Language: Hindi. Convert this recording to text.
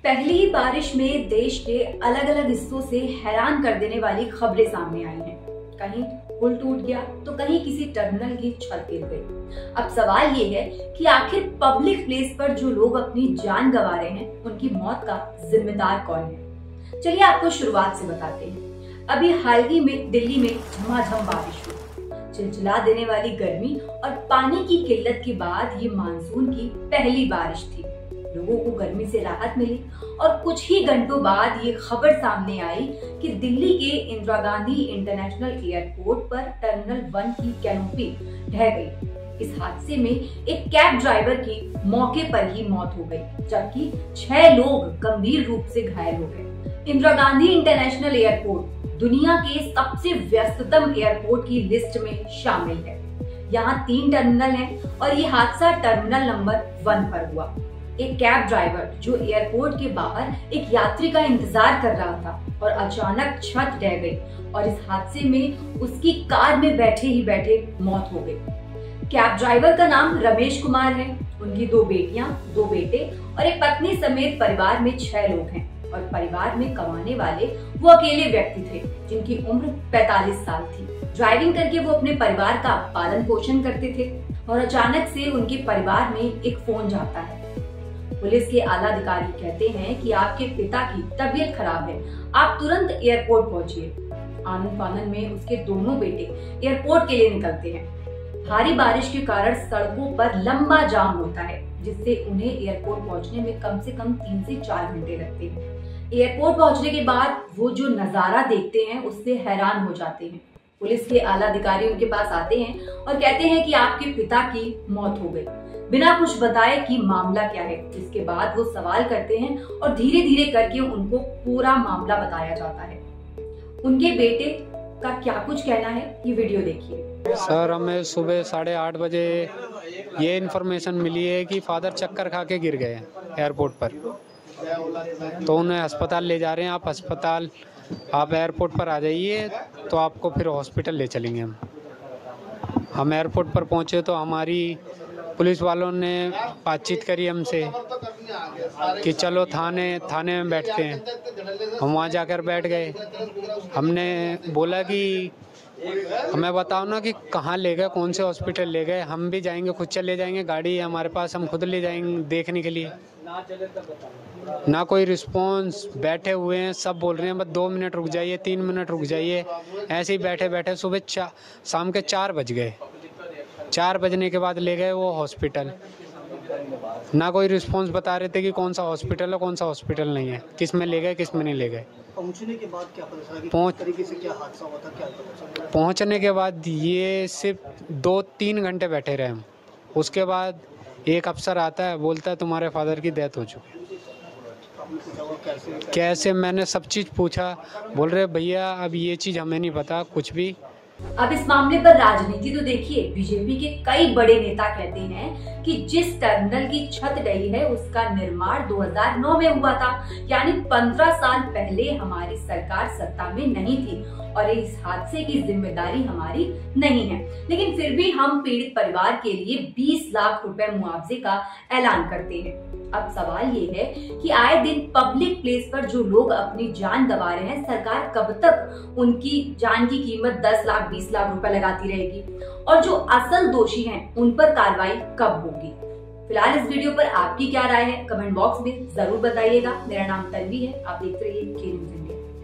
पहली ही बारिश में देश के अलग अलग हिस्सों से हैरान कर देने वाली खबरें सामने आई हैं। कहीं पुल टूट गया तो कहीं किसी टर्मिनल की छत गिर गई। अब सवाल ये है कि आखिर पब्लिक प्लेस पर जो लोग अपनी जान गंवा रहे हैं उनकी मौत का जिम्मेदार कौन है। चलिए आपको शुरुआत से बताते हैं। अभी हाल ही में दिल्ली में झमाझम बारिश हुई। चिलचिला देने वाली गर्मी और पानी की किल्लत के बाद ये मानसून की पहली बारिश थी। लोगों को गर्मी से राहत मिली और कुछ ही घंटों बाद ये खबर सामने आई कि दिल्ली के इंदिरा गांधी इंटरनेशनल एयरपोर्ट पर टर्मिनल 1 की कैनोपी ढह गई। इस हादसे में एक कैब ड्राइवर की मौके पर ही मौत हो गई, जबकि 6 लोग गंभीर रूप से घायल हो गए। इंदिरा गांधी इंटरनेशनल एयरपोर्ट दुनिया के सबसे व्यस्ततम एयरपोर्ट की लिस्ट में शामिल है। यहाँ 3 टर्मिनल हैं और ये हादसा टर्मिनल नंबर 1 पर हुआ। एक कैब ड्राइवर जो एयरपोर्ट के बाहर एक यात्री का इंतजार कर रहा था और अचानक छत ढह गई और इस हादसे में उसकी कार में बैठे ही बैठे मौत हो गई। कैब ड्राइवर का नाम रमेश कुमार है। उनकी 2 बेटियां, 2 बेटे और एक पत्नी समेत परिवार में 6 लोग हैं और परिवार में कमाने वाले वो अकेले व्यक्ति थे जिनकी उम्र 45 साल थी। ड्राइविंग करके वो अपने परिवार का पालन पोषण करते थे और अचानक से उनके परिवार में एक फोन जाता है। पुलिस के आला अधिकारी कहते हैं कि आपके पिता की तबीयत खराब है, आप तुरंत एयरपोर्ट पहुंचिए। आनन फानन में उसके दोनों बेटे एयरपोर्ट के लिए निकलते हैं। भारी बारिश के कारण सड़कों पर लंबा जाम होता है, जिससे उन्हें एयरपोर्ट पहुंचने में कम से कम 3 से 4 घंटे लगते हैं। एयरपोर्ट पहुंचने के बाद वो जो नजारा देखते हैं उससे हैरान हो जाते हैं। पुलिस के आला अधिकारी उनके पास आते हैं और कहते हैं कि आपके पिता की मौत हो गई, बिना कुछ बताए कि मामला क्या है। इसके बाद वो सवाल करते हैं और धीरे धीरे करके उनको पूरा मामला बताया जाता है। उनके बेटे का क्या कुछ कहना है, ये वीडियो देखिए। सर, हमें सुबह 8:30 बजे ये इन्फॉर्मेशन मिली है कि फादर चक्कर खा के गिर गए एयरपोर्ट पर, तो उन्हें अस्पताल ले जा रहे हैं। आप एयरपोर्ट पर आ जाइए तो आपको फिर हॉस्पिटल ले चलेंगे। हम एयरपोर्ट पर पहुंचे तो हमारी पुलिस वालों ने बातचीत करी हमसे कि चलो थाने में बैठते हैं। हम वहाँ जाकर बैठ गए। हमने बोला कि हमें बताओ ना कि कहाँ ले गए, कौन से हॉस्पिटल ले गए, हम भी जाएंगे, खुद चले जाएंगे, गाड़ी है हमारे पास, हम खुद ले जाएंगे देखने के लिए। ना कोई रिस्पॉन्स, बैठे हुए हैं, सब बोल रहे हैं बस 2 मिनट रुक जाइए, 3 मिनट रुक जाइए। ऐसे ही बैठे बैठे शाम के 4 बज गए। 4 बजने के बाद ले गए वो हॉस्पिटल। ना कोई रिस्पॉन्स बता रहे थे कि कौन सा हॉस्पिटल है, कौन सा हॉस्पिटल नहीं है, किस में ले गए, किस में नहीं ले गए। पहुंचने के बाद क्या पता चला कि किस तरीके से क्या हादसा हुआ था, क्या पता चला? पहुंचने के बाद ये सिर्फ 2-3 घंटे बैठे रहे हम। उसके बाद एक अफसर आता है, बोलता है तुम्हारे फादर की डेथ हो चुकी है। कैसे? मैंने सब चीज़ पूछा। बोल रहे भैया अब ये चीज़ हमें नहीं पता कुछ भी। अब इस मामले पर राजनीति तो देखिए। बीजेपी के कई बड़े नेता कहते हैं कि जिस टर्मिनल की छत डली है उसका निर्माण 2009 में हुआ था, यानी 15 साल पहले हमारी सरकार सत्ता में नहीं थी और इस हादसे की जिम्मेदारी हमारी नहीं है। लेकिन फिर भी हम पीड़ित परिवार के लिए 20 लाख रुपए मुआवजे का ऐलान करते हैं। अब सवाल ये है कि आए दिन पब्लिक प्लेस पर जो लोग अपनी जान गंवा रहे हैं, सरकार कब तक उनकी जान की कीमत 10 लाख 20 लाख रुपए लगाती रहेगी और जो असल दोषी हैं उन पर कार्रवाई कब होगी। फिलहाल इस वीडियो पर आपकी क्या राय है, कमेंट बॉक्स में जरूर बताइएगा। मेरा नाम तन्वी है, आप देखते रहिए के न्यूज़ इंडिया।